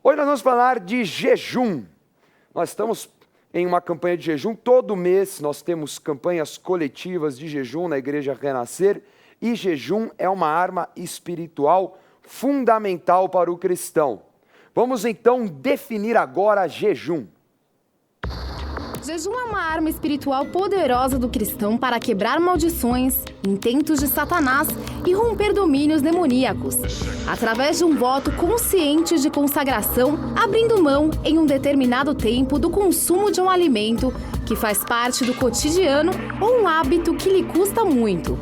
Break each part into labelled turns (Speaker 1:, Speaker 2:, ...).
Speaker 1: Hoje nós vamos falar de jejum. Nós estamos em uma campanha de jejum. Todo mês nós temos campanhas coletivas de jejum na Igreja Renascer. E jejum é uma arma espiritual fundamental para o cristão. Vamos então definir agora jejum.
Speaker 2: Jejum é uma arma espiritual poderosa do cristão para quebrar maldições, intentos de Satanás e romper domínios demoníacos, através de um voto consciente de consagração, abrindo mão em um determinado tempo do consumo de um alimento que faz parte do cotidiano ou um hábito que lhe custa muito,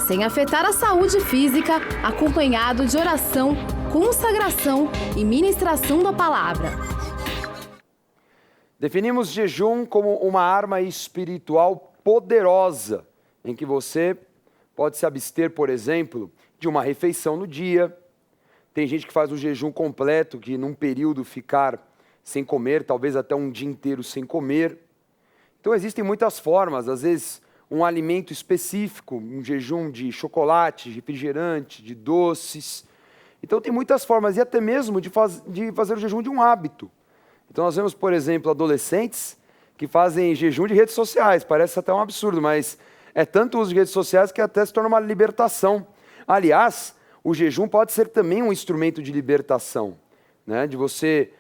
Speaker 2: sem afetar a saúde física, acompanhado de oração, consagração e ministração da palavra.
Speaker 1: Definimos jejum como uma arma espiritual poderosa, em que você pode se abster, por exemplo, de uma refeição no dia. Tem gente que faz um jejum completo, que num período ficar sem comer, talvez até um dia inteiro sem comer. Então existem muitas formas, às vezes um alimento específico, um jejum de chocolate, refrigerante, de doces. Então tem muitas formas, e até mesmo de fazer o jejum de um hábito. Então nós vemos, por exemplo, adolescentes que fazem jejum de redes sociais. Parece até um absurdo, mas é tanto o uso de redes sociais que até se torna uma libertação. Aliás, o jejum pode ser também um instrumento de libertação, né? De você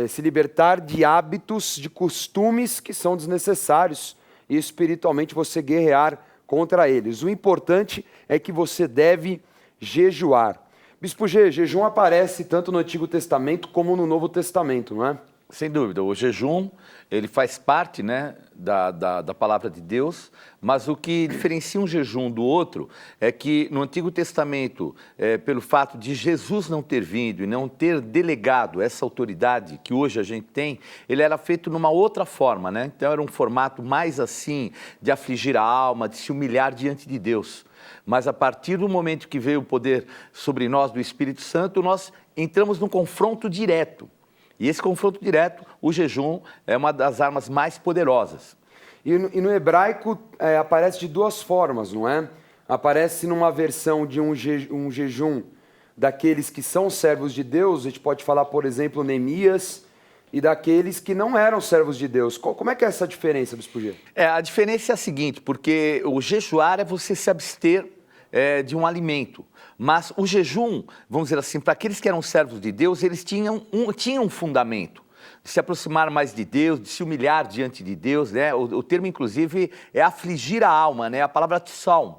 Speaker 1: se libertar de hábitos, de costumes que são desnecessários e espiritualmente você guerrear contra eles. O importante é que você deve jejuar. Bispo G, jejum aparece tanto no Antigo Testamento como no Novo Testamento, não é?
Speaker 3: Sem dúvida, o jejum, ele faz parte, né, da palavra de Deus, mas o que diferencia um jejum do outro é que no Antigo Testamento, pelo fato de Jesus não ter vindo e não ter delegado essa autoridade que hoje a gente tem, ele era feito numa outra forma, né? Então era um formato mais assim, de afligir a alma, de se humilhar diante de Deus. Mas a partir do momento que veio o poder sobre nós do Espírito Santo, nós entramos num confronto direto. E esse confronto direto, o jejum, é uma das armas mais poderosas.
Speaker 1: E no hebraico aparece de duas formas, não é? Aparece numa versão de um jejum daqueles que são servos de Deus, a gente pode falar, por exemplo, Neemias, e daqueles que não eram servos de Deus. Como é que é essa diferença, Bispo G?
Speaker 3: A diferença é a seguinte, porque o jejuar é você se abster de um alimento. Mas o jejum, vamos dizer assim, para aqueles que eram servos de Deus, eles tinham um fundamento. De se aproximar mais de Deus, de se humilhar diante de Deus, né? O termo, inclusive, é afligir a alma, né? A palavra tsalm.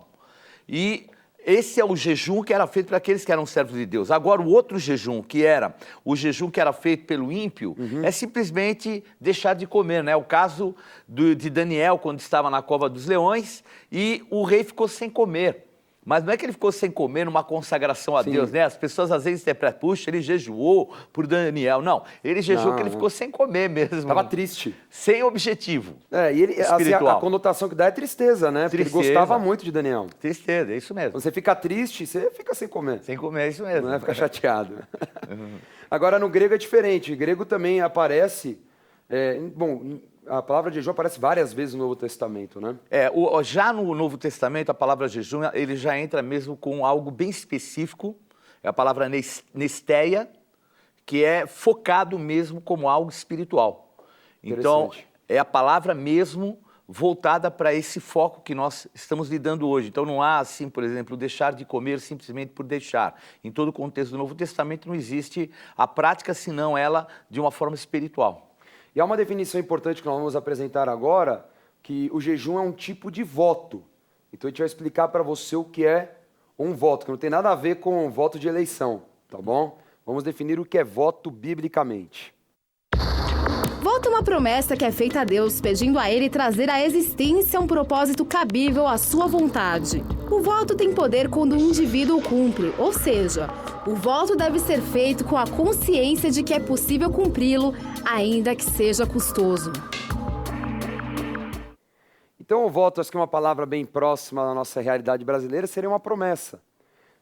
Speaker 3: E esse é o jejum que era feito para aqueles que eram servos de Deus. Agora, o outro jejum, que era o jejum que era feito pelo ímpio, é simplesmente deixar de comer, né? O caso de Daniel, quando estava na cova dos leões, e o rei ficou sem comer. Mas não é que ele ficou sem comer numa consagração a Deus, né? As pessoas às vezes interpretam, puxa, ele jejuou por Daniel. Não, ele jejuou porque ele ficou sem comer mesmo.
Speaker 1: Estava triste.
Speaker 3: Sem objetivo
Speaker 1: E ele,
Speaker 3: espiritual.
Speaker 1: Assim, a conotação que dá é tristeza, né? Porque ele gostava muito de Daniel.
Speaker 3: Tristeza, é isso mesmo.
Speaker 1: Quando você fica triste, você fica sem comer.
Speaker 3: Sem comer, é isso mesmo.
Speaker 1: Não é ficar chateado. Agora, no grego é diferente. O grego também aparece... a palavra jejum aparece várias vezes no Novo Testamento, né?
Speaker 3: Já no Novo Testamento, a palavra jejum, ele já entra mesmo com algo bem específico, é a palavra nesteia, que é focado mesmo como algo espiritual. Então, é a palavra mesmo voltada para esse foco que nós estamos lidando hoje. Então, não há, assim, por exemplo, deixar de comer simplesmente por deixar. Em todo o contexto do Novo Testamento não existe a prática, senão ela de uma forma espiritual.
Speaker 1: E há uma definição importante que nós vamos apresentar agora, que o jejum é um tipo de voto. Então a gente vai explicar para você o que é um voto, que não tem nada a ver com voto de eleição, tá bom? Vamos definir o que é voto biblicamente.
Speaker 2: Voto é uma promessa que é feita a Deus, pedindo a Ele trazer à existência um propósito cabível à sua vontade. O voto tem poder quando o indivíduo cumpre, ou seja, o voto deve ser feito com a consciência de que é possível cumpri-lo, ainda que seja custoso.
Speaker 1: Então o voto, acho que é uma palavra bem próxima da nossa realidade brasileira, seria uma promessa.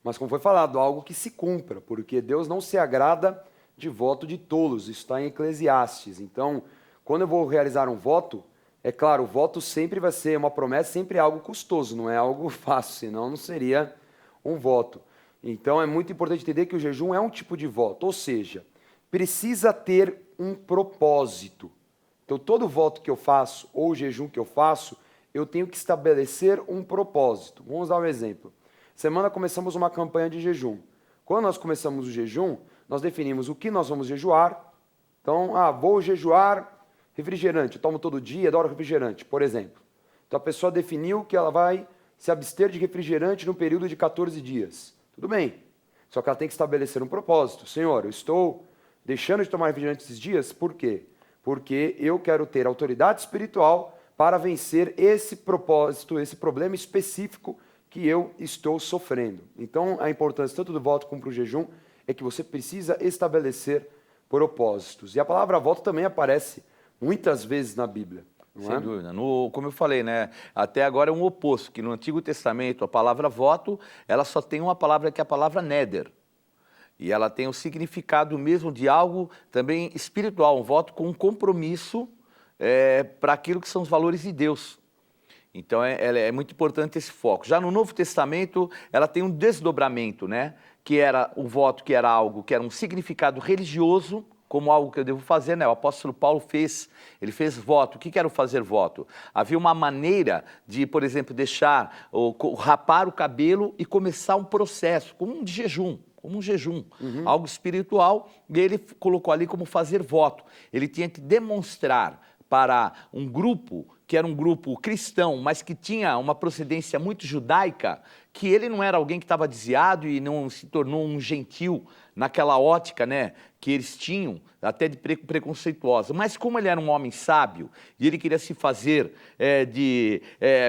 Speaker 1: Mas como foi falado, algo que se cumpra, porque Deus não se agrada de voto de tolos, isso está em Eclesiastes. Então, quando eu vou realizar um voto, é claro, o voto sempre vai ser uma promessa, sempre é algo custoso, não é algo fácil, senão não seria um voto. Então é muito importante entender que o jejum é um tipo de voto, ou seja, precisa ter um propósito. Então, todo voto que eu faço, ou jejum que eu faço, eu tenho que estabelecer um propósito. Vamos dar um exemplo. Semana começamos uma campanha de jejum. Quando nós começamos o jejum, nós definimos o que nós vamos jejuar. Então, vou jejuar refrigerante, eu tomo todo dia, adoro refrigerante, por exemplo. Então, a pessoa definiu que ela vai se abster de refrigerante no período de 14 dias. Tudo bem, só que ela tem que estabelecer um propósito. Senhor, eu estou deixando de tomar refrigerante esses dias, por quê? Porque eu quero ter autoridade espiritual para vencer esse propósito, esse problema específico que eu estou sofrendo. Então, a importância tanto do voto como do jejum é que você precisa estabelecer propósitos. E a palavra voto também aparece muitas vezes na Bíblia.
Speaker 3: Sem dúvida. Como eu falei, né? Até agora é um oposto, que no Antigo Testamento a palavra voto, ela só tem uma palavra que é a palavra néder. E ela tem o significado mesmo de algo também espiritual, um voto com um compromisso para aquilo que são os valores de Deus. Então é muito importante esse foco. Já no Novo Testamento, ela tem um desdobramento, né? Que era o voto, que era algo que era um significado religioso, como algo que eu devo fazer, né? O apóstolo Paulo fez voto. O que era o fazer voto? Havia uma maneira de, por exemplo, deixar, ou rapar o cabelo e começar um processo, como um jejum, algo espiritual, e ele colocou ali como fazer voto. Ele tinha que demonstrar para um grupo, que era um grupo cristão, mas que tinha uma procedência muito judaica, que ele não era alguém que estava desviado e não se tornou um gentil naquela ótica, né, que eles tinham, até de preconceituosa. Mas como ele era um homem sábio e ele queria se fazer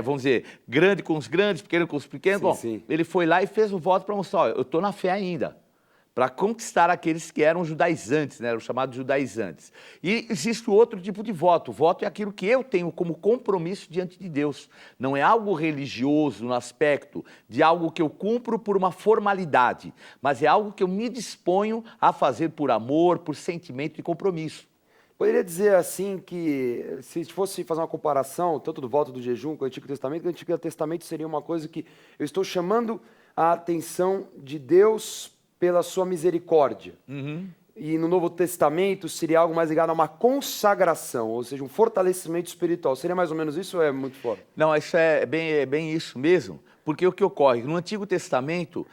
Speaker 3: vamos dizer, grande com os grandes, pequeno com os pequenos,
Speaker 1: Sim.
Speaker 3: Ele foi lá e fez o voto para mostrar, eu estou na fé ainda, para conquistar aqueles que eram judaizantes, né? Eram chamados judaizantes. E existe outro tipo de voto. O voto é aquilo que eu tenho como compromisso diante de Deus. Não é algo religioso no aspecto de algo que eu cumpro por uma formalidade, mas é algo que eu me disponho a fazer por amor, por sentimento e compromisso.
Speaker 1: Poderia dizer assim que, se fosse fazer uma comparação, tanto do voto do jejum com o Antigo Testamento, que o Antigo Testamento seria uma coisa que eu estou chamando a atenção de Deus pela sua misericórdia. E no Novo Testamento seria algo mais ligado a uma consagração, ou seja, um fortalecimento espiritual. Seria mais ou menos isso ou é muito fora?
Speaker 3: Não, isso é bem isso mesmo, porque o que ocorre? No Antigo Testamento,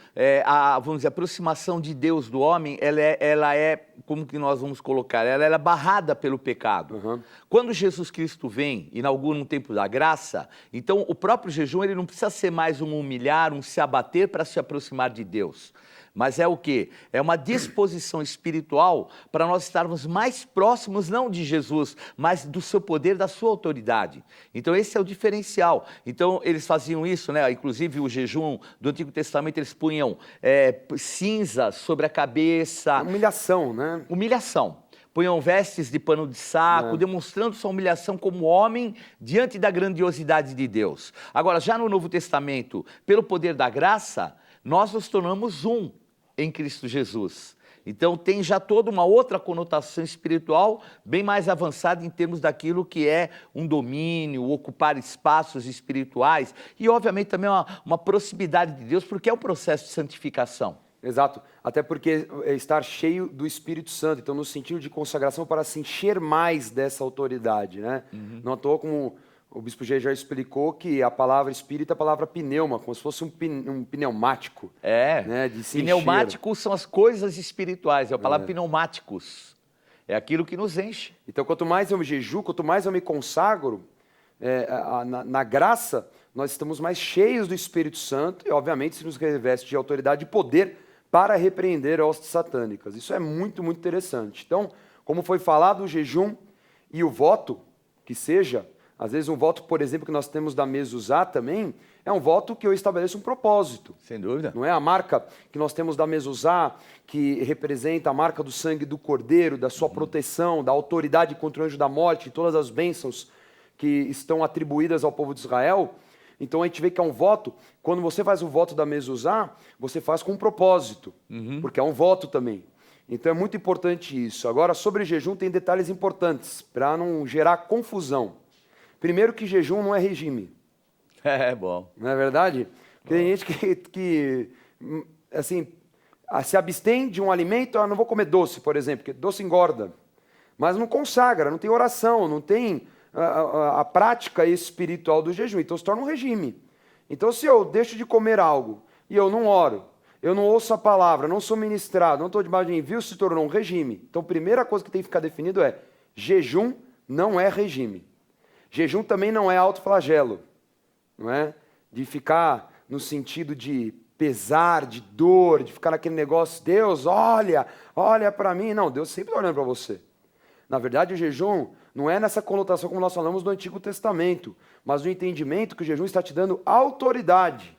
Speaker 3: vamos dizer, a aproximação de Deus do homem, ela é, como que nós vamos colocar? Ela é barrada pelo pecado. Quando Jesus Cristo vem, inaugura um tempo da graça, então o próprio jejum ele não precisa ser mais um humilhar, um se abater para se aproximar de Deus. Mas é o quê? É uma disposição espiritual para nós estarmos mais próximos, não de Jesus, mas do seu poder, da sua autoridade. Então esse é o diferencial. Então eles faziam isso, né? Inclusive o jejum do Antigo Testamento, eles punham cinza sobre a cabeça.
Speaker 1: Humilhação, né?
Speaker 3: Humilhação. Punham vestes de pano de saco, demonstrando sua humilhação como homem diante da grandiosidade de Deus. Agora, já no Novo Testamento, pelo poder da graça, nós nos tornamos um em Cristo Jesus. Então tem já toda uma outra conotação espiritual bem mais avançada em termos daquilo que é um domínio, ocupar espaços espirituais e obviamente também uma proximidade de Deus, porque é um processo de santificação.
Speaker 1: Exato, até porque é estar cheio do Espírito Santo, então no sentido de consagração para se encher mais dessa autoridade, né? Não à toa, como o Bispo G já explicou, que a palavra espírito é a palavra pneuma, como se fosse um pneumático. Né, de se
Speaker 3: Pneumáticos são as coisas espirituais, é a palavra pneumáticos. É aquilo que nos enche.
Speaker 1: Então, quanto mais eu me jejuo, quanto mais eu me consagro, na graça, nós estamos mais cheios do Espírito Santo e, obviamente, se nos reveste de autoridade e poder para repreender hostes satânicas. Isso é muito, muito interessante. Então, como foi falado, o jejum e o voto, que seja, às vezes um voto, por exemplo, que nós temos da Mezuzá também, é um voto que eu estabeleço um propósito.
Speaker 3: Sem dúvida.
Speaker 1: Não é a marca que nós temos da Mezuzá, que representa a marca do sangue do Cordeiro, da sua proteção, da autoridade contra o anjo da morte, todas as bênçãos que estão atribuídas ao povo de Israel. Então a gente vê que é um voto, quando você faz o voto da Mezuzá, você faz com um propósito, porque é um voto também. Então é muito importante isso. Agora, sobre jejum, tem detalhes importantes, para não gerar confusão. Primeiro que jejum não é regime.
Speaker 3: É bom.
Speaker 1: Não é verdade? Tem gente que assim, se abstém de um alimento, não vou comer doce, por exemplo, porque doce engorda. Mas não consagra, não tem oração, não tem a prática espiritual do jejum. Então se torna um regime. Então se eu deixo de comer algo e eu não oro, eu não ouço a palavra, não sou ministrado, não estou debaixo de envio, se tornou um regime. Então a primeira coisa que tem que ficar definido é: jejum não é regime. Jejum também não é autoflagelo, não é? De ficar no sentido de pesar, de dor, de ficar naquele negócio, Deus, olha para mim. Não, Deus sempre está olhando para você. Na verdade, o jejum não é nessa conotação como nós falamos do Antigo Testamento, mas no entendimento que o jejum está te dando autoridade.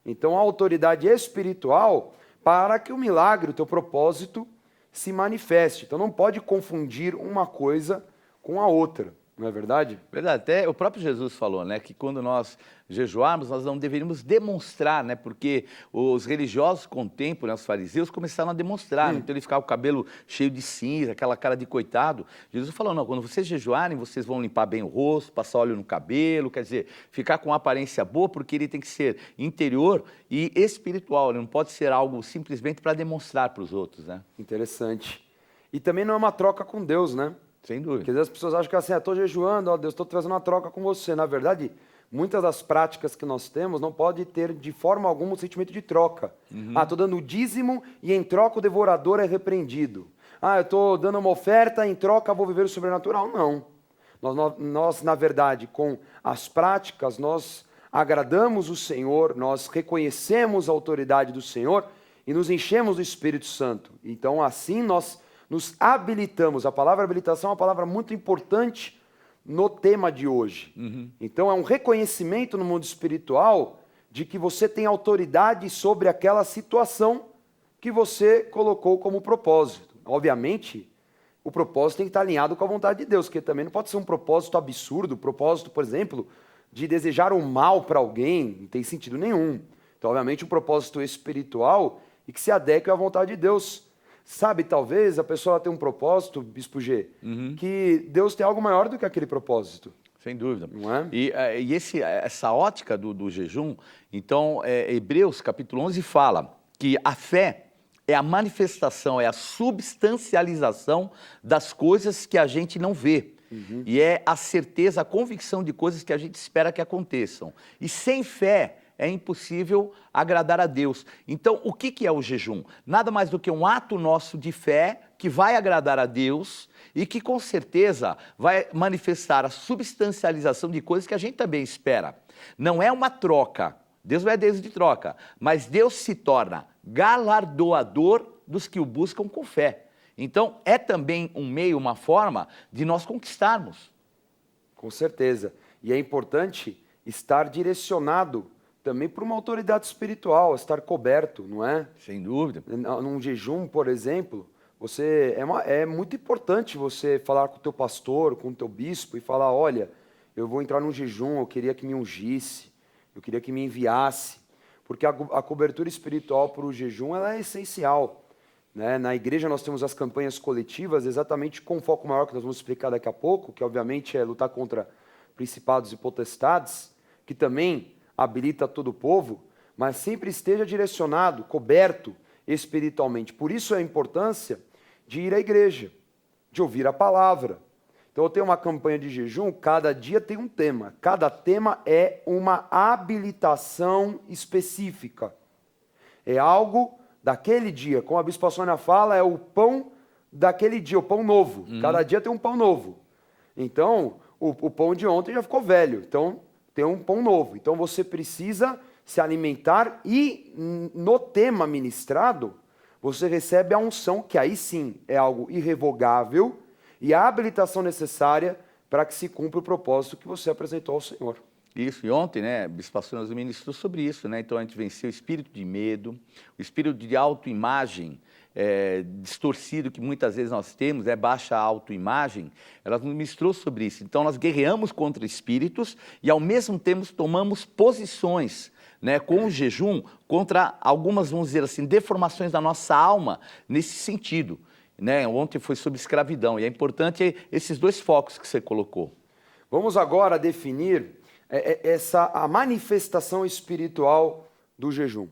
Speaker 1: Então, a autoridade espiritual para que o milagre, o teu propósito, se manifeste. Então, não pode confundir uma coisa com a outra. Não é verdade?
Speaker 3: Verdade, até o próprio Jesus falou, né, que quando nós jejuarmos, nós não deveríamos demonstrar, né, porque os religiosos com o tempo, né, os fariseus, começaram a demonstrar, então ele ficava com o cabelo cheio de cinza, aquela cara de coitado. Jesus falou, não, quando vocês jejuarem, vocês vão limpar bem o rosto, passar óleo no cabelo, quer dizer, ficar com uma aparência boa, porque ele tem que ser interior e espiritual, ele não pode ser algo simplesmente para demonstrar para os outros, né?
Speaker 1: Interessante. E também não é uma troca com Deus, né?
Speaker 3: Sem dúvida.
Speaker 1: Porque às vezes as pessoas acham que assim, estou jejuando, ó Deus, estou trazendo uma troca com você. Na verdade, muitas das práticas que nós temos não pode ter de forma alguma um sentimento de troca. Estou dando o dízimo e em troca o devorador é repreendido. Eu estou dando uma oferta, em troca vou viver o sobrenatural. Não. Nós, na verdade, com as práticas, nós agradamos o Senhor, nós reconhecemos a autoridade do Senhor e nos enchemos do Espírito Santo. Então, assim, nós nos habilitamos. A palavra habilitação é uma palavra muito importante no tema de hoje. Então é um reconhecimento no mundo espiritual de que você tem autoridade sobre aquela situação que você colocou como propósito. Obviamente, o propósito tem que estar alinhado com a vontade de Deus, porque também não pode ser um propósito absurdo, propósito, por exemplo, de desejar o mal para alguém, não tem sentido nenhum. Então, obviamente, um propósito espiritual e que se adeque à vontade de Deus. Sabe, talvez a pessoa tenha um propósito, Bispo G, que Deus tem algo maior do que aquele propósito.
Speaker 3: Sem dúvida.
Speaker 1: Não é?
Speaker 3: E essa ótica do jejum, então, Hebreus capítulo 11 fala que a fé é a manifestação, é a substancialização das coisas que a gente não vê. E é a certeza, a convicção de coisas que a gente espera que aconteçam. E sem fé é impossível agradar a Deus. Então, o que é o jejum? Nada mais do que um ato nosso de fé que vai agradar a Deus e que, com certeza, vai manifestar a substancialização de coisas que a gente também espera. Não é uma troca. Deus não é Deus de troca, mas Deus se torna galardoador dos que o buscam com fé. Então, é também um meio, uma forma de nós conquistarmos.
Speaker 1: Com certeza. E é importante estar direcionado também para uma autoridade espiritual, estar coberto, não é?
Speaker 3: Sem dúvida.
Speaker 1: Num jejum, por exemplo, é muito importante você falar com o teu pastor, com o teu bispo e falar, olha, eu vou entrar num jejum, eu queria que me ungisse, eu queria que me enviasse, porque a cobertura espiritual para o jejum ela é essencial. Né? Na igreja nós temos as campanhas coletivas exatamente com foco maior, que nós vamos explicar daqui a pouco, que obviamente é lutar contra principados e potestades, que também habilita todo o povo, mas sempre esteja direcionado, coberto espiritualmente. Por isso a importância de ir à igreja, de ouvir a palavra. Então eu tenho uma campanha de jejum, cada dia tem um tema. Cada tema é uma habilitação específica. É algo daquele dia. Como a Bispa Sônia fala, é o pão daquele dia, o pão novo. Cada dia tem um pão novo. Então, o pão de ontem já ficou velho. Então, tem um pão novo. Então você precisa se alimentar e no tema ministrado, você recebe a unção, que aí sim é algo irrevogável e a habilitação necessária para que se cumpra o propósito que você apresentou ao Senhor.
Speaker 3: Isso, e ontem, né, Bispo Pastor nos ministrou sobre isso, né? Então a gente venceu o espírito de medo, o espírito de autoimagem distorcido que muitas vezes nós temos, baixa autoimagem, ela nos ministrou sobre isso. Então nós guerreamos contra espíritos e ao mesmo tempo tomamos posições, né, com o jejum contra algumas, vamos dizer assim, deformações da nossa alma nesse sentido. Né? Ontem foi sobre escravidão e é importante esses dois focos que você colocou.
Speaker 1: Vamos agora definir a manifestação espiritual do jejum.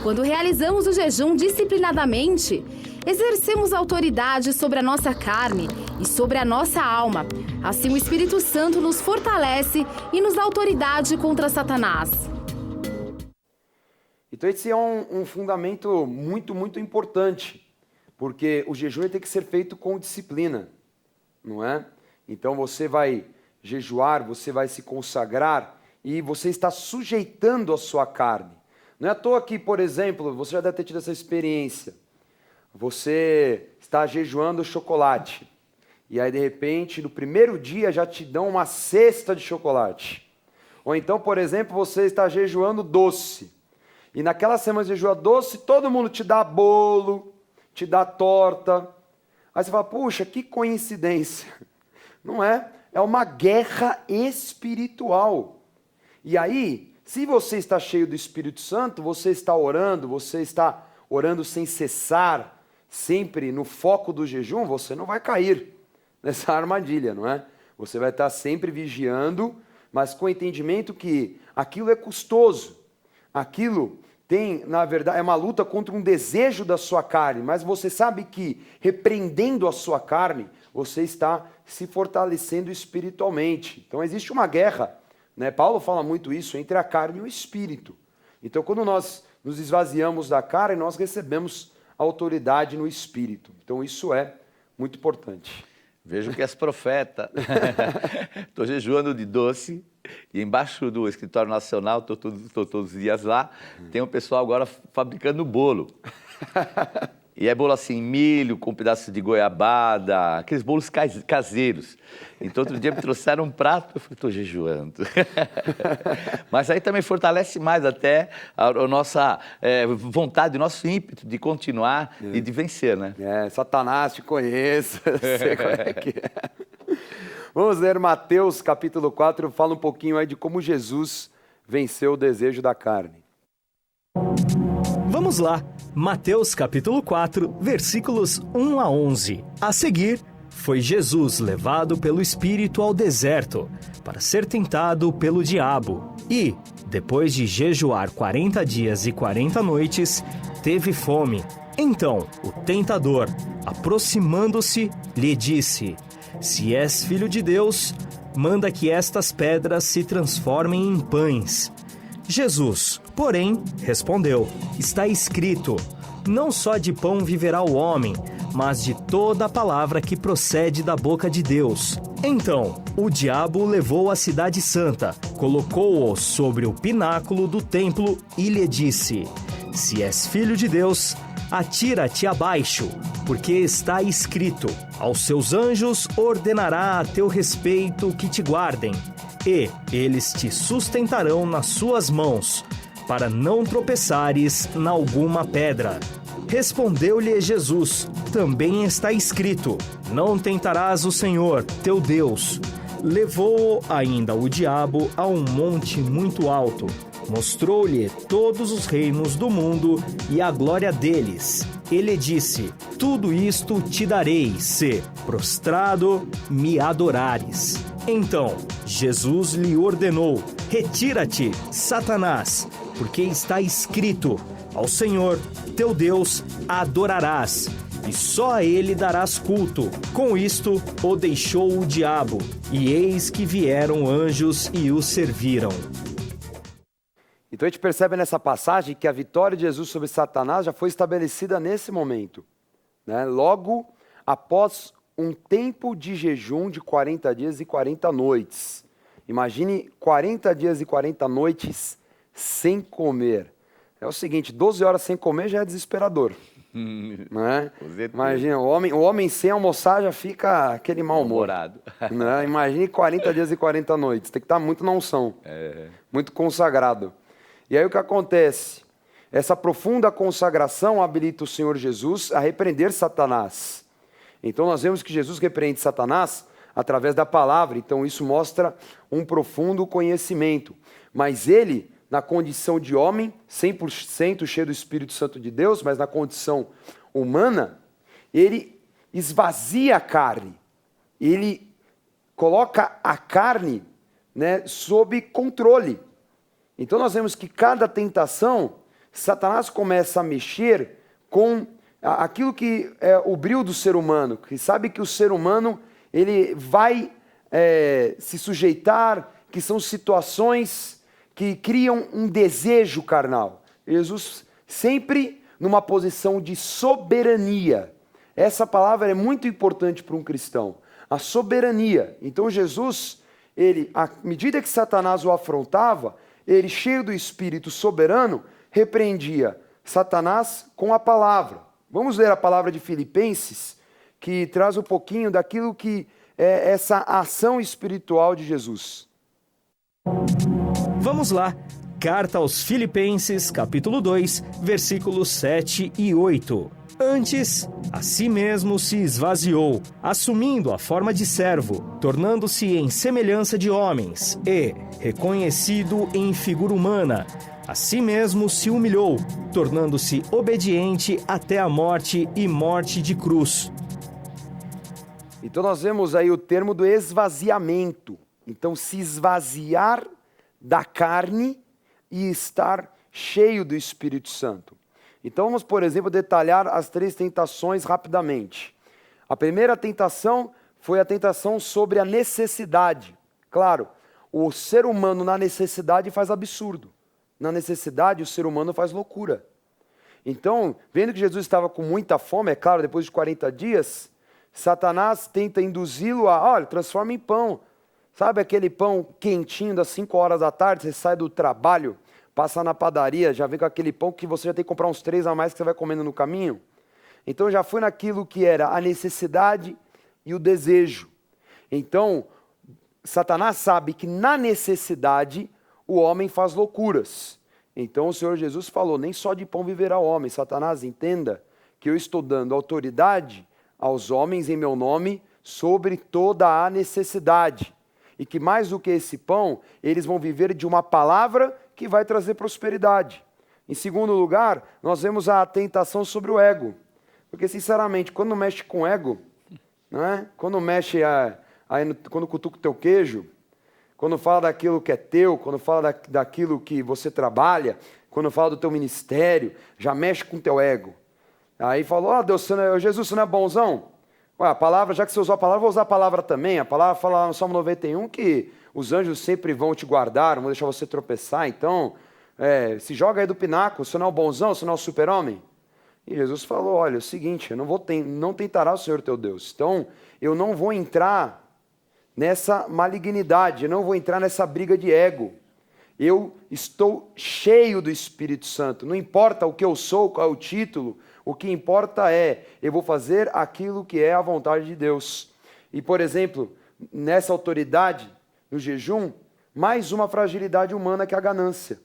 Speaker 2: Quando realizamos o jejum disciplinadamente, exercemos autoridade sobre a nossa carne e sobre a nossa alma. Assim, o Espírito Santo nos fortalece e nos dá autoridade contra Satanás.
Speaker 1: Então esse é um fundamento muito, muito importante, porque o jejum tem que ser feito com disciplina, não é? Então você vai jejuar, você vai se consagrar e você está sujeitando a sua carne. Não é à toa que, por exemplo, você já deve ter tido essa experiência. Você está jejuando chocolate e aí de repente no primeiro dia já te dão uma cesta de chocolate. Ou então, por exemplo, você está jejuando doce. E naquela semana de jejum doce, todo mundo te dá bolo, te dá torta. Aí você fala, puxa, que coincidência. Não é? É uma guerra espiritual. E aí, se você está cheio do Espírito Santo, você está orando sem cessar, sempre no foco do jejum, você não vai cair nessa armadilha, não é? Você vai estar sempre vigiando, mas com o entendimento que aquilo é custoso. Aquilo tem, na verdade, é uma luta contra um desejo da sua carne, mas você sabe que repreendendo a sua carne, você está se fortalecendo espiritualmente. Então existe uma guerra, né? Paulo fala muito isso, entre a carne e o espírito. Então quando nós nos esvaziamos da carne, nós recebemos autoridade no espírito. Então isso é muito importante.
Speaker 3: Vejo que és profeta. Estou jejuando de doce e embaixo do Escritório Nacional, estou todos os dias lá, tem um pessoal agora fabricando bolo. E é bolo assim, milho com pedaço de goiabada, aqueles bolos caseiros. Então outro dia me trouxeram um prato, eu falei, estou jejuando. Mas aí também fortalece mais até a nossa vontade, o nosso ímpeto de continuar e de vencer, né?
Speaker 1: Satanás, te conheço, eu sei qual é que é. Vamos ler Mateus capítulo 4, fala um pouquinho aí de como Jesus venceu o desejo da carne.
Speaker 4: Vamos lá, Mateus capítulo 4, versículos 1 a 11. A seguir, foi Jesus levado pelo Espírito ao deserto, para ser tentado pelo diabo. E, depois de jejuar 40 dias e 40 noites, teve fome. Então, o tentador, aproximando-se, lhe disse: Se és filho de Deus, manda que estas pedras se transformem em pães. Jesus, porém, respondeu: Está escrito, não só de pão viverá o homem, mas de toda a palavra que procede da boca de Deus. Então, o diabo o levou à cidade santa, colocou-o sobre o pináculo do templo e lhe disse: Se és filho de Deus, atira-te abaixo, porque está escrito, aos seus anjos ordenará a teu respeito que te guardem, e eles te sustentarão nas suas mãos, para não tropeçares na alguma pedra. Respondeu-lhe Jesus: Também está escrito, não tentarás o Senhor, teu Deus. Levou-o ainda o diabo a um monte muito alto, mostrou-lhe todos os reinos do mundo e a glória deles. Ele disse: Tudo isto te darei, se, prostrado, me adorares. Então, Jesus lhe ordenou: Retira-te, Satanás, porque está escrito, ao Senhor, teu Deus, adorarás, e só a ele darás culto. Com isto, o deixou o diabo, e eis que vieram anjos e o serviram.
Speaker 1: Então a gente percebe nessa passagem que a vitória de Jesus sobre Satanás já foi estabelecida nesse momento, né? Logo após um tempo de jejum de 40 dias e 40 noites. Imagine 40 dias e 40 noites sem comer. É o seguinte, 12 horas sem comer já é desesperador. Né? Imagina, o homem sem almoçar já fica aquele mau humor. Né? Imagine 40 dias e 40 noites. Tem que estar muito na unção, muito consagrado. E aí o que acontece? Essa profunda consagração habilita o Senhor Jesus a repreender Satanás. Então nós vemos que Jesus repreende Satanás através da palavra. Então isso mostra um profundo conhecimento. Mas ele, na condição de homem, 100% cheio do Espírito Santo de Deus, mas na condição humana, ele esvazia a carne. Ele coloca a carne, né, sob controle. Então nós vemos que cada tentação Satanás começa a mexer com aquilo que é o brio do ser humano, que sabe que o ser humano ele vai se sujeitar, que são situações que criam um desejo carnal. Jesus sempre numa posição de soberania. Essa palavra é muito importante para um cristão. A soberania. Então Jesus, à medida que Satanás o afrontava, ele, cheio do Espírito soberano, repreendia Satanás com a palavra. Vamos ler a palavra de Filipenses, que traz um pouquinho daquilo que é essa ação espiritual de Jesus.
Speaker 4: Vamos lá. Carta aos Filipenses, capítulo 2, versículos 7 e 8. Antes, a si mesmo se esvaziou, assumindo a forma de servo, tornando-se em semelhança de homens e, reconhecido em figura humana, a si mesmo se humilhou, tornando-se obediente até a morte e morte de cruz.
Speaker 1: Então nós vemos aí o termo do esvaziamento. Então se esvaziar da carne e estar cheio do Espírito Santo. Então vamos, por exemplo, detalhar as 3 tentações rapidamente. A primeira tentação foi a tentação sobre a necessidade. Claro, o ser humano na necessidade faz absurdo. Na necessidade o ser humano faz loucura. Então, vendo que Jesus estava com muita fome, é claro, depois de 40 dias, Satanás tenta induzi-lo a, olha, transforma em pão. Sabe aquele pão quentinho das 5 horas da tarde, você sai do trabalho, passa na padaria, já vem com aquele pão que você já tem que comprar uns 3 a mais que você vai comendo no caminho? Então já foi naquilo que era a necessidade e o desejo. Então, Satanás sabe que na necessidade o homem faz loucuras. Então o Senhor Jesus falou, nem só de pão viverá o homem. Satanás, entenda que eu estou dando autoridade aos homens em meu nome sobre toda a necessidade. E que mais do que esse pão, eles vão viver de uma palavra que vai trazer prosperidade. Em segundo lugar, nós vemos a tentação sobre o ego. Porque, sinceramente, quando mexe com o ego, não é? Quando mexe, quando cutuca o teu queijo, quando fala daquilo que é teu, quando fala daquilo que você trabalha, quando fala do teu ministério, já mexe com o teu ego. Aí falou, Deus, Jesus, você não é bonzão? Ué, a palavra, já que você usou a palavra, vou usar a palavra também. A palavra fala lá no Salmo 91 que os anjos sempre vão te guardar, não vão deixar você tropeçar. Então, se joga aí do pináculo, você não é o bonzão, você não é o super-homem. E Jesus falou, olha, é o seguinte, eu não tentará o Senhor teu Deus. Então, eu não vou entrar nessa malignidade, eu não vou entrar nessa briga de ego. Eu estou cheio do Espírito Santo. Não importa o que eu sou, qual é o título, o que importa é, eu vou fazer aquilo que é a vontade de Deus. E, por exemplo, nessa autoridade, no jejum, mais uma fragilidade humana que é a ganância.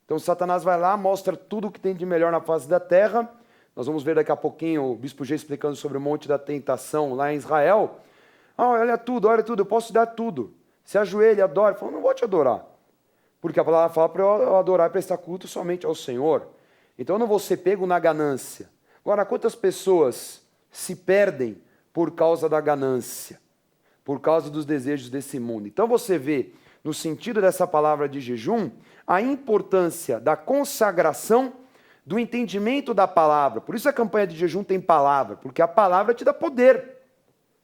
Speaker 1: Então, Satanás vai lá, mostra tudo o que tem de melhor na face da terra. Nós vamos ver daqui a pouquinho o Bispo G explicando sobre o Monte da Tentação lá em Israel. Olha tudo, eu posso te dar tudo. Se ajoelha, adora. Ele falou, não vou te adorar. Porque a palavra fala para eu adorar e prestar culto somente ao Senhor. Então eu não vou ser pego na ganância. Agora, quantas pessoas se perdem por causa da ganância? Por causa dos desejos desse mundo. Então você vê, no sentido dessa palavra de jejum, a importância da consagração, do entendimento da palavra. Por isso a campanha de jejum tem palavra, porque a palavra te dá poder.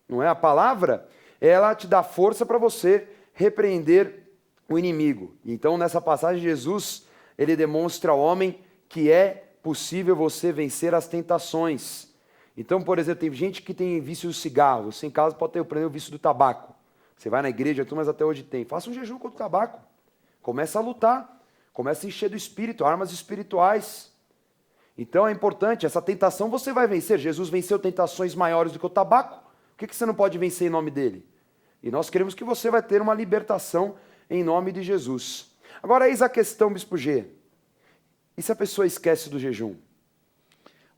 Speaker 1: Não é? A palavra, ela te dá força para você repreender o inimigo. Então, nessa passagem, Jesus, ele demonstra ao homem que é possível você vencer as tentações. Então, por exemplo, tem gente que tem vício do cigarro. Você em casa pode ter o vício do tabaco. Você vai na igreja, mas até hoje tem. Faça um jejum contra o tabaco. Começa a lutar. Começa a encher do espírito, armas espirituais. Então é importante, essa tentação você vai vencer. Jesus venceu tentações maiores do que o tabaco. O que você não pode vencer em nome dele? E nós queremos que você vai ter uma libertação em nome de Jesus. Agora, eis a questão, Bispo G. E se a pessoa esquece do jejum?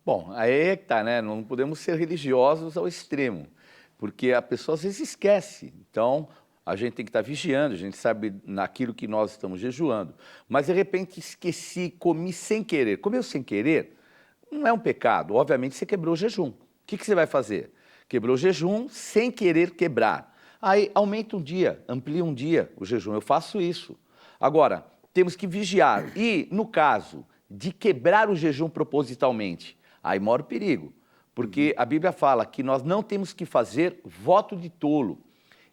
Speaker 3: Bom, aí é que tá, né? Não podemos ser religiosos ao extremo, porque a pessoa às vezes esquece. Então, a gente tem que estar vigiando, a gente sabe naquilo que nós estamos jejuando. Mas, de repente, esqueci, comi sem querer. Comeu sem querer não é um pecado. Obviamente, você quebrou o jejum. O que você vai fazer? Quebrou o jejum sem querer quebrar. Aí, aumenta um dia, amplia um dia o jejum. Eu faço isso. Agora, temos que vigiar. E, no caso de quebrar o jejum propositalmente. Aí mora o perigo, porque a Bíblia fala que nós não temos que fazer voto de tolo.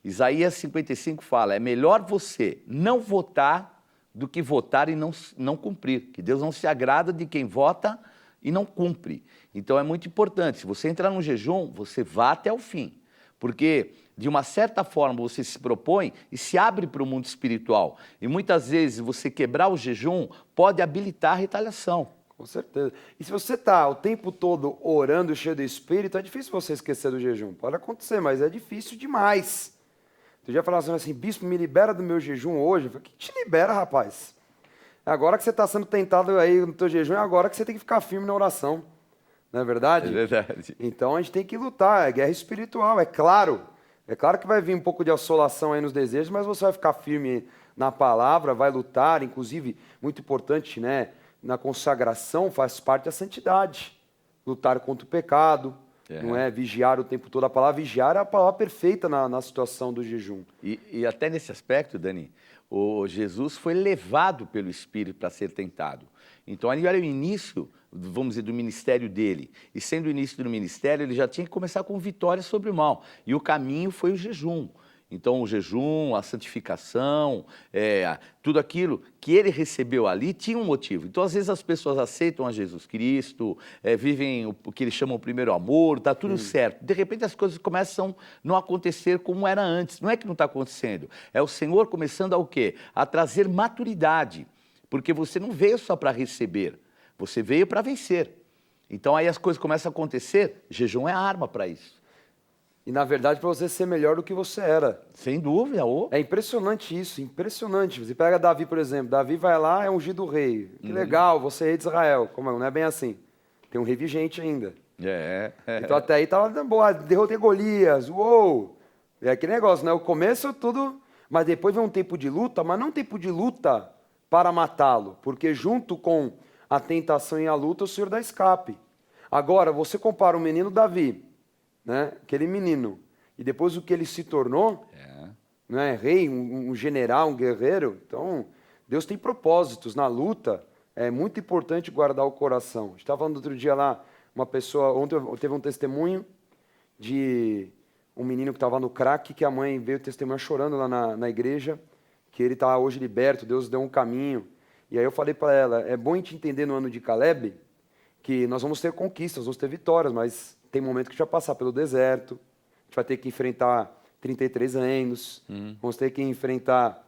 Speaker 3: Isaías 55 fala, é melhor você não votar do que votar e não cumprir, que Deus não se agrada de quem vota e não cumpre. Então é muito importante, se você entrar num jejum, você vá até o fim, porque de uma certa forma você se propõe e se abre para o mundo espiritual. E muitas vezes você quebrar o jejum pode habilitar a retaliação.
Speaker 1: Com certeza. E se você está o tempo todo orando cheio do Espírito, é difícil você esquecer do jejum. Pode acontecer, mas é difícil demais. Tu já falava assim, bispo, me libera do meu jejum hoje. Eu falei, que te libera, rapaz? É agora que você está sendo tentado aí no teu jejum, é agora que você tem que ficar firme na oração. Não é verdade?
Speaker 3: É verdade.
Speaker 1: Então a gente tem que lutar, é guerra espiritual, é claro. É claro que vai vir um pouco de assolação aí nos desejos, mas você vai ficar firme na palavra, vai lutar, inclusive, muito importante, né? Na consagração faz parte da santidade. Lutar contra o pecado, não é? Vigiar o tempo todo. A palavra vigiar é a palavra perfeita na situação do jejum.
Speaker 3: E até nesse aspecto, Dani, o Jesus foi levado pelo Espírito para ser tentado. Então, ali era o início, vamos dizer, do ministério dele. E sendo o início do ministério, ele já tinha que começar com vitória sobre o mal. E o caminho foi o jejum. Então, o jejum, a santificação, tudo aquilo que ele recebeu ali tinha um motivo. Então, às vezes, as pessoas aceitam a Jesus Cristo, vivem o que eles chamam o primeiro amor, está tudo certo. De repente, as coisas começam a não acontecer como era antes. Não é que não está acontecendo, é o Senhor começando a o quê? A trazer maturidade. Porque você não veio só para receber, você veio para vencer. Então, aí as coisas começam a acontecer, jejum é a arma para isso.
Speaker 1: E, na verdade, para você ser melhor do que você era.
Speaker 3: Sem dúvida.
Speaker 1: É impressionante isso, impressionante. Você pega Davi, por exemplo. Davi vai lá, é ungido rei. Que legal, você é rei de Israel. Como não é bem assim? Tem um rei vigente ainda. Então, até aí tava boa, derrotei Golias, uou! É aquele negócio, né? O começo tudo, mas depois vem um tempo de luta, mas não um tempo de luta para matá-lo, porque junto com a tentação e a luta, o Senhor dá escape. Agora, você compara o menino Davi, né? Aquele menino, e depois o que ele se tornou, né? Rei, um general, um guerreiro. Então, Deus tem propósitos na luta. É muito importante guardar o coração. A gente estava falando outro dia lá, uma pessoa, ontem teve um testemunho de um menino que estava no crack, que a mãe veio testemunhar chorando lá na igreja, que ele está hoje liberto, Deus deu um caminho. E aí eu falei para ela, é bom a gente entender no ano de Caleb que nós vamos ter conquistas, vamos ter vitórias, mas tem momento que a gente vai passar pelo deserto, a gente vai ter que enfrentar 33 anos, vamos ter que enfrentar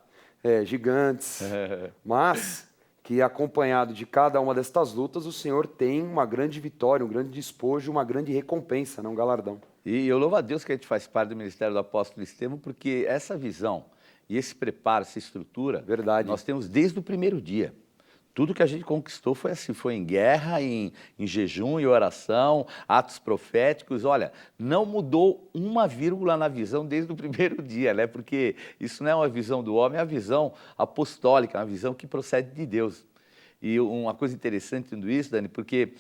Speaker 1: gigantes, mas que acompanhado de cada uma destas lutas, o Senhor tem uma grande vitória, um grande despojo, uma grande recompensa, não um galardão.
Speaker 3: E eu louvo a Deus que a gente faz parte do Ministério do Apóstolo Estevão, porque essa visão e esse preparo, essa estrutura,
Speaker 1: verdade,
Speaker 3: nós temos desde o primeiro dia. Tudo que a gente conquistou foi assim, foi em guerra, em jejum e oração, atos proféticos. Olha, não mudou uma vírgula na visão desde o primeiro dia, né? Porque isso não é uma visão do homem, é uma visão apostólica, uma visão que procede de Deus. E uma coisa interessante em tudo isso, Dani, porque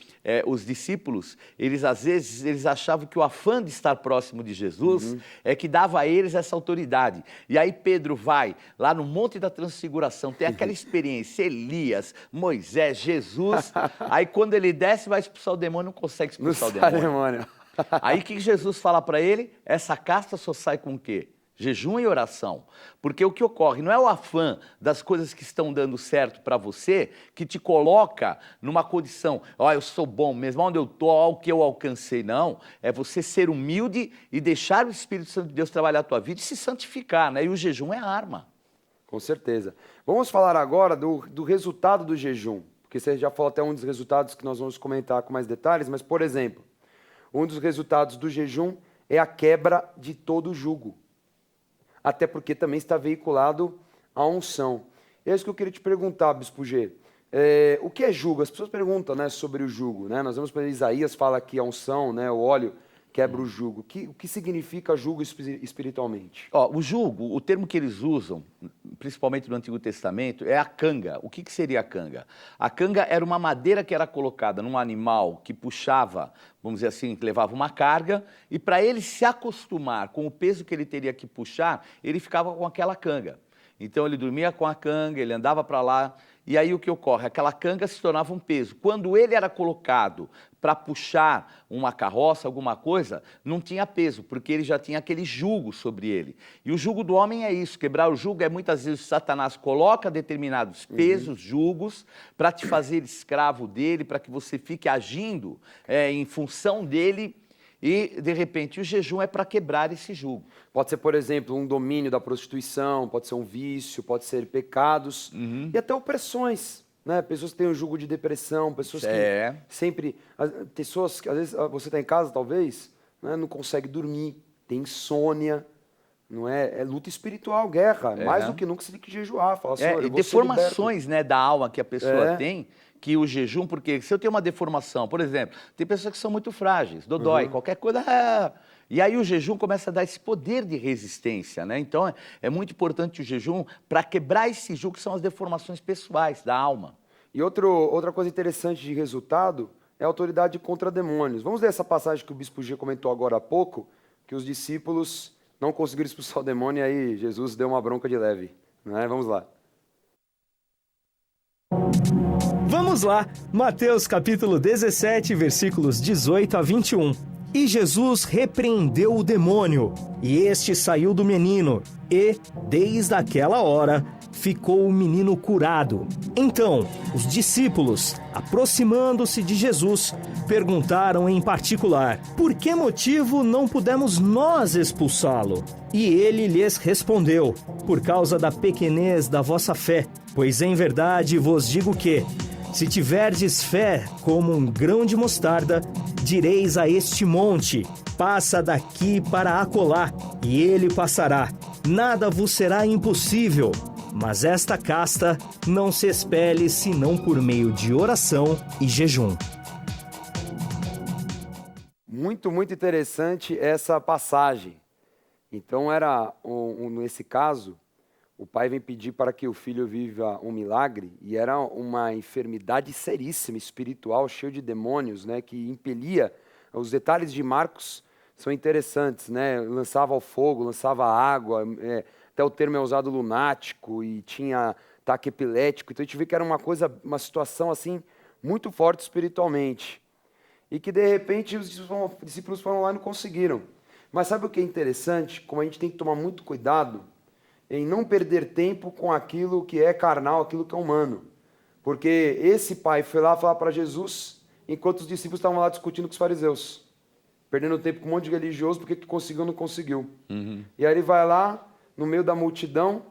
Speaker 3: os discípulos, eles às vezes eles achavam que o afã de estar próximo de Jesus é que dava a eles essa autoridade. E aí Pedro vai lá no Monte da Transfiguração, tem aquela experiência, Elias, Moisés, Jesus. Aí quando ele desce, vai expulsar o demônio, não consegue expulsar o demônio. Aí o que Jesus fala para ele? Essa casta só sai com o quê? Jejum e oração. Porque o que ocorre não é o afã das coisas que estão dando certo para você que te coloca numa condição, eu sou bom mesmo, onde eu estou, olha o que eu alcancei. Não, é você ser humilde e deixar o Espírito Santo de Deus trabalhar a tua vida e se santificar, né? E o jejum é a arma.
Speaker 1: Com certeza. Vamos falar agora do resultado do jejum, porque você já falou até um dos resultados que nós vamos comentar com mais detalhes, mas, por exemplo, um dos resultados do jejum é a quebra de todo o jugo. Até porque também está veiculado a unção. É isso que eu queria te perguntar, Bispo G. O que é jugo? As pessoas perguntam, né, sobre o jugo. Né? Nós vemos que Isaías fala que a unção, né, o óleo, quebra o jugo. O que significa jugo espiritualmente?
Speaker 3: O jugo, o termo que eles usam, principalmente no Antigo Testamento, é a canga. O que seria a canga? A canga era uma madeira que era colocada num animal que puxava, vamos dizer assim, que levava uma carga, e para ele se acostumar com o peso que ele teria que puxar, ele ficava com aquela canga. Então ele dormia com a canga, ele andava para lá, e aí o que ocorre? Aquela canga se tornava um peso. Quando ele era colocado para puxar uma carroça, alguma coisa, não tinha peso, porque ele já tinha aquele jugo sobre ele. E o jugo do homem é isso, quebrar o jugo é muitas vezes Satanás coloca determinados pesos, jugos, para te fazer escravo dele, para que você fique agindo em função dele, e, de repente, o jejum é para quebrar esse jugo.
Speaker 1: Pode ser, por exemplo, um domínio da prostituição, pode ser um vício, pode ser pecados e até opressões, né? Pessoas que têm um jugo de depressão, pessoas que sempre... Pessoas que, às vezes, você está em casa, talvez, né? Não consegue dormir, tem insônia, não é? É luta espiritual, guerra. Mais do que nunca você tem que jejuar. Falar, Senhor, eu vou
Speaker 3: deformações, né, da alma que a pessoa tem, que o jejum, porque se eu tenho uma deformação, por exemplo, tem pessoas que são muito frágeis, dodói, qualquer coisa... E aí o jejum começa a dar esse poder de resistência, né? Então é muito importante o jejum para quebrar esse jugo, que são as deformações pessoais da alma.
Speaker 1: E outra coisa interessante de resultado é a autoridade contra demônios. Vamos ler essa passagem que o Bispo G comentou agora há pouco, que os discípulos não conseguiram expulsar o demônio e aí Jesus deu uma bronca de leve, né? Vamos lá.
Speaker 4: Vamos lá, Mateus capítulo 17, versículos 18 a 21. E Jesus repreendeu o demônio, e este saiu do menino, e, desde aquela hora, ficou o menino curado. Então, os discípulos, aproximando-se de Jesus, perguntaram em particular: por que motivo não pudemos nós expulsá-lo? E ele lhes respondeu: por causa da pequenez da vossa fé. Pois em verdade vos digo que, se tiverdes fé como um grão de mostarda, direis a este monte: passa daqui para acolá, e ele passará. Nada vos será impossível. Mas esta casta não se expele senão por meio de oração e jejum.
Speaker 1: Muito, muito interessante essa passagem. Então nesse caso, o pai vem pedir para que o filho viva um milagre, e era uma enfermidade seríssima, espiritual, cheio de demônios, né, que impelia. Os detalhes de Marcos são interessantes, né? Lançava ao fogo, lançava água, até o termo é usado lunático, e tinha ataque epilético. Então a gente vê que era uma situação assim muito forte espiritualmente. E que de repente os discípulos foram lá e não conseguiram. Mas sabe o que é interessante? Como a gente tem que tomar muito cuidado em não perder tempo com aquilo que é carnal, aquilo que é humano. Porque esse pai foi lá falar para Jesus, enquanto os discípulos estavam lá discutindo com os fariseus. Perdendo tempo com um monte de religioso, porque que conseguiu ou não conseguiu. E aí ele vai lá, no meio da multidão,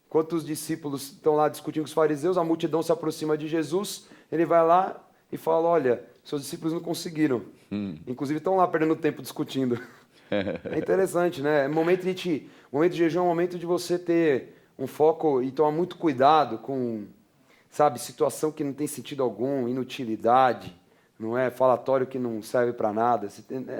Speaker 1: enquanto os discípulos estão lá discutindo com os fariseus, a multidão se aproxima de Jesus, ele vai lá e fala: olha, seus discípulos não conseguiram. Inclusive estão lá perdendo tempo discutindo. É interessante, né? O momento de jejum é um momento de você ter um foco e tomar muito cuidado com, sabe, situação que não tem sentido algum, inutilidade, não é? Falatório que não serve para nada.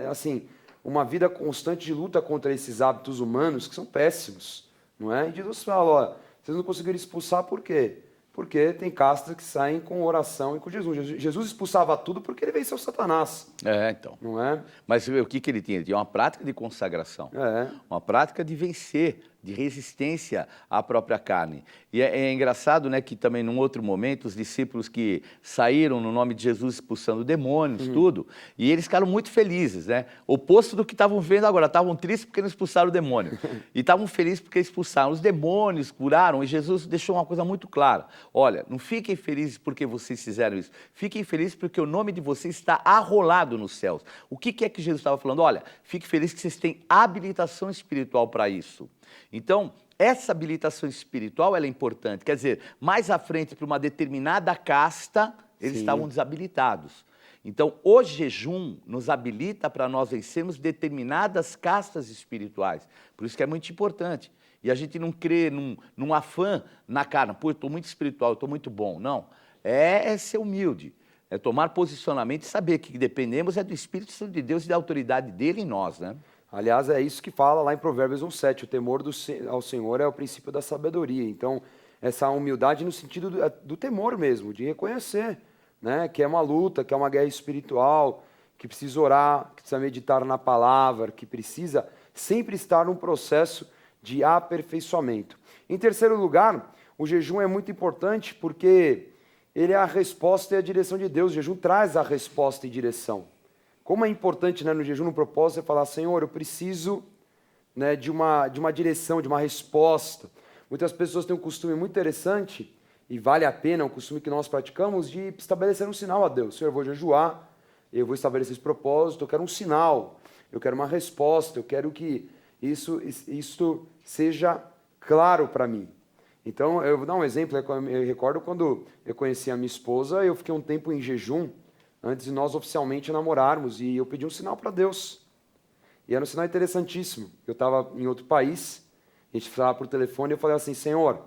Speaker 1: Assim, uma vida constante de luta contra esses hábitos humanos que são péssimos, não é? E Jesus fala: ó, vocês não conseguiram expulsar por quê? Porque tem castas que saem com oração e com Jesus. Jesus expulsava tudo porque ele venceu Satanás.
Speaker 3: Então.
Speaker 1: Não é?
Speaker 3: Mas o que ele tinha? Ele tinha uma prática de consagração. Uma prática de vencer, de resistência à própria carne. E é engraçado, né, que também num outro momento, os discípulos que saíram no nome de Jesus expulsando demônios, tudo, e eles ficaram muito felizes, né? Oposto do que estavam vendo agora. Estavam tristes porque não expulsaram o demônio. E estavam felizes porque expulsaram os demônios, curaram, e Jesus deixou uma coisa muito clara: olha, não fiquem felizes porque vocês fizeram isso. Fiquem felizes porque o nome de vocês está arrolado nos céus. O que é que Jesus estava falando? Olha, fique feliz que vocês têm habilitação espiritual para isso. Então, essa habilitação espiritual ela é importante. Quer dizer, mais à frente, para uma determinada casta, eles estavam desabilitados. Então, o jejum nos habilita para nós vencermos determinadas castas espirituais. Por isso que é muito importante. E a gente não crê num afã na carne: pô, eu estou muito espiritual, eu estou muito bom. Não, é ser humilde. É tomar posicionamento e saber que dependemos do Espírito Santo de Deus e da autoridade dele em nós, né?
Speaker 1: Aliás, é isso que fala lá em Provérbios 1:7, o temor ao Senhor é o princípio da sabedoria. Então, essa humildade no sentido do temor mesmo, de reconhecer, né, que é uma luta, que é uma guerra espiritual, que precisa orar, que precisa meditar na palavra, que precisa sempre estar num processo de aperfeiçoamento. Em terceiro lugar, o jejum é muito importante porque ele é a resposta e a direção de Deus. O jejum traz a resposta e direção. Como é importante, né, no jejum, no propósito, é falar, Senhor, eu preciso, né, de uma direção, de uma resposta. Muitas pessoas têm um costume muito interessante, e vale a pena, é um costume que nós praticamos, de estabelecer um sinal a Deus. Senhor, eu vou jejuar, eu vou estabelecer esse propósito, eu quero um sinal, eu quero uma resposta, eu quero que isso seja claro para mim. Então, eu vou dar um exemplo, eu recordo quando eu conheci a minha esposa, eu fiquei um tempo em jejum, antes de nós oficialmente namorarmos, e eu pedi um sinal para Deus. E era um sinal interessantíssimo. Eu estava em outro país, a gente falava por telefone, e eu falei assim, Senhor,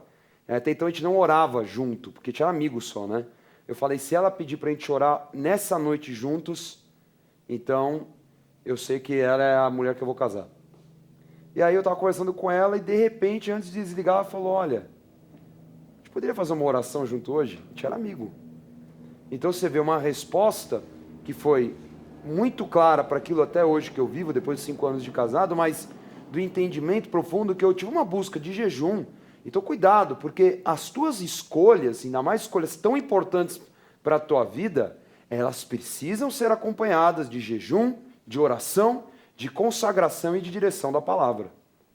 Speaker 1: até então a gente não orava junto, porque tinha amigos só, né? Eu falei, se ela pedir para a gente orar nessa noite juntos, então eu sei que ela é a mulher que eu vou casar. E aí eu estava conversando com ela, e de repente, antes de desligar, ela falou, olha, a gente poderia fazer uma oração junto hoje? A gente era amigo. Então você vê uma resposta que foi muito clara para aquilo até hoje que eu vivo, depois de 5 anos de casado, mas do entendimento profundo que eu tive uma busca de jejum. Então cuidado, porque as tuas escolhas, ainda mais escolhas tão importantes para a tua vida, elas precisam ser acompanhadas de jejum, de oração, de consagração e de direção da palavra.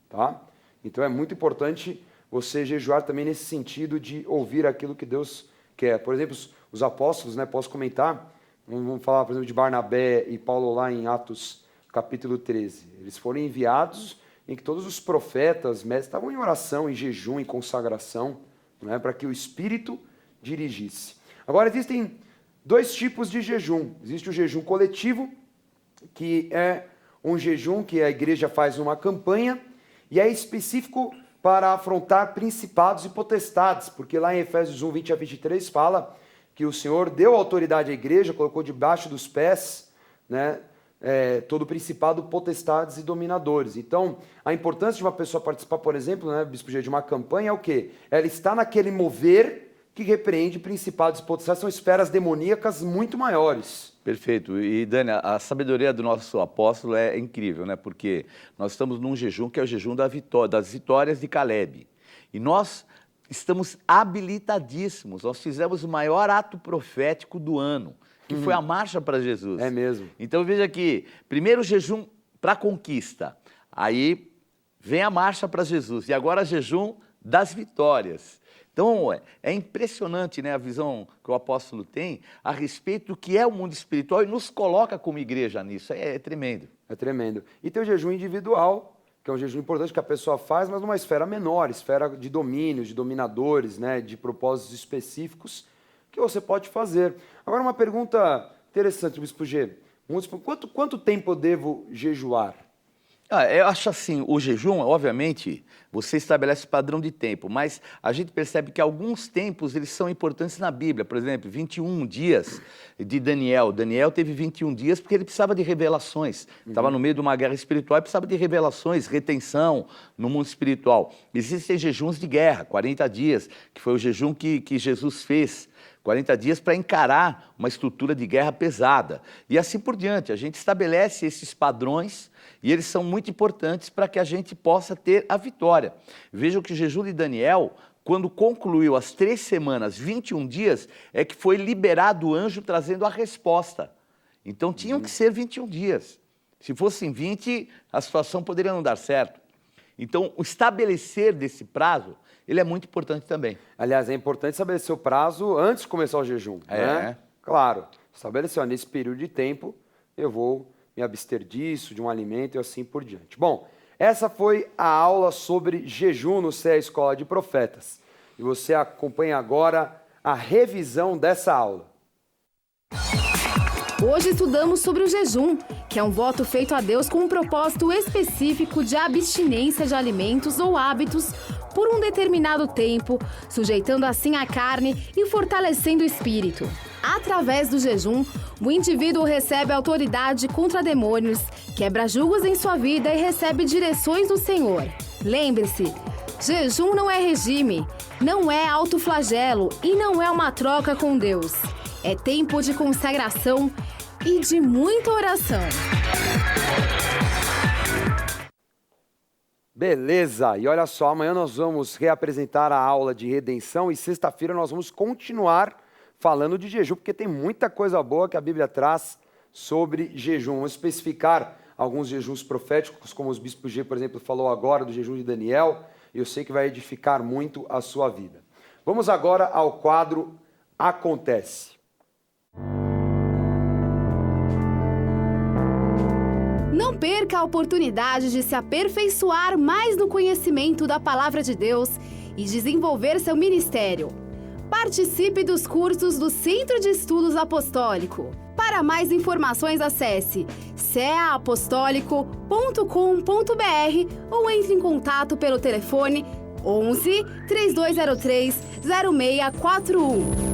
Speaker 1: Tá? Então é muito importante você jejuar também nesse sentido de ouvir aquilo que Deus quer. Por exemplo, os apóstolos, né, posso comentar, vamos falar, por exemplo, de Barnabé e Paulo lá em Atos capítulo 13. Eles foram enviados em que todos os profetas, mestres, estavam em oração, em jejum, em consagração, né, para que o Espírito dirigisse. Agora, existem 2 tipos de jejum. Existe o jejum coletivo, que é um jejum que a igreja faz uma campanha, e é específico para afrontar principados e potestades, porque lá em Efésios 1, 20 a 23 fala que o Senhor deu autoridade à igreja, colocou debaixo dos pés, né, todo principado, potestades e dominadores. Então, a importância de uma pessoa participar, por exemplo, né, Bispo G, de uma campanha é o quê? Ela está naquele mover que repreende principados e potestades, são esferas demoníacas muito maiores.
Speaker 3: Perfeito. E, Dani, a sabedoria do nosso apóstolo é incrível, né? Porque nós estamos num jejum que é o jejum das vitórias de Caleb. E nós estamos habilitadíssimos. Nós fizemos o maior ato profético do ano, que foi a marcha para Jesus.
Speaker 1: É mesmo.
Speaker 3: Então, veja aqui, primeiro jejum para conquista, aí vem a marcha para Jesus, e agora jejum das vitórias. Então, é impressionante, né, a visão que o apóstolo tem a respeito do que é o mundo espiritual e nos coloca como igreja nisso. É tremendo. É tremendo.
Speaker 1: E tem o jejum individual, que é um jejum importante que a pessoa faz, mas numa esfera menor, esfera de domínios, de dominadores, né, de propósitos específicos, que você pode fazer. Agora, uma pergunta interessante, Bispo G. Quanto tempo eu devo jejuar?
Speaker 3: Eu acho assim, o jejum, obviamente, você estabelece padrão de tempo, mas a gente percebe que alguns tempos eles são importantes na Bíblia. Por exemplo, 21 dias de Daniel. Daniel teve 21 dias porque ele precisava de revelações. Estava no meio de uma guerra espiritual e precisava de revelações, retenção no mundo espiritual. Existem jejuns de guerra, 40 dias, que foi o jejum que Jesus fez. 40 dias para encarar uma estrutura de guerra pesada. E assim por diante, a gente estabelece esses padrões e eles são muito importantes para que a gente possa ter a vitória. Vejam que o jejum de Daniel, quando concluiu as 3 semanas, 21 dias, é que foi liberado o anjo trazendo a resposta. Então tinham que ser 21 dias. Se fossem 20, a situação poderia não dar certo. Então, o estabelecer desse prazo, ele é muito importante também.
Speaker 1: Aliás, é importante estabelecer o prazo antes de começar o jejum. Né? Claro, estabeleceu nesse período de tempo, eu vou me abster disso, de um alimento e assim por diante. Bom, essa foi a aula sobre jejum no CEA Escola de Profetas. E você acompanha agora a revisão dessa aula.
Speaker 2: Hoje estudamos sobre o jejum, que é um voto feito a Deus com um propósito específico de abstinência de alimentos ou hábitos por um determinado tempo, sujeitando assim a carne e fortalecendo o espírito. Através do jejum, o indivíduo recebe autoridade contra demônios, quebra julgos em sua vida e recebe direções do Senhor. Lembre-se, jejum não é regime, não é autoflagelo e não é uma troca com Deus. É tempo de consagração e de muita oração.
Speaker 1: Beleza, e olha só, amanhã nós vamos reapresentar a aula de redenção e sexta-feira nós vamos continuar falando de jejum, porque tem muita coisa boa que a Bíblia traz sobre jejum. Vamos especificar alguns jejuns proféticos, como os bispos G, por exemplo, falou agora do jejum de Daniel, e eu sei que vai edificar muito a sua vida. Vamos agora ao quadro Acontece.
Speaker 2: Não perca a oportunidade de se aperfeiçoar mais no conhecimento da Palavra de Deus e desenvolver seu ministério. Participe dos cursos do Centro de Estudos Apostólico. Para mais informações, acesse ceaapostólico.com.br ou entre em contato pelo telefone 11 3203 0641.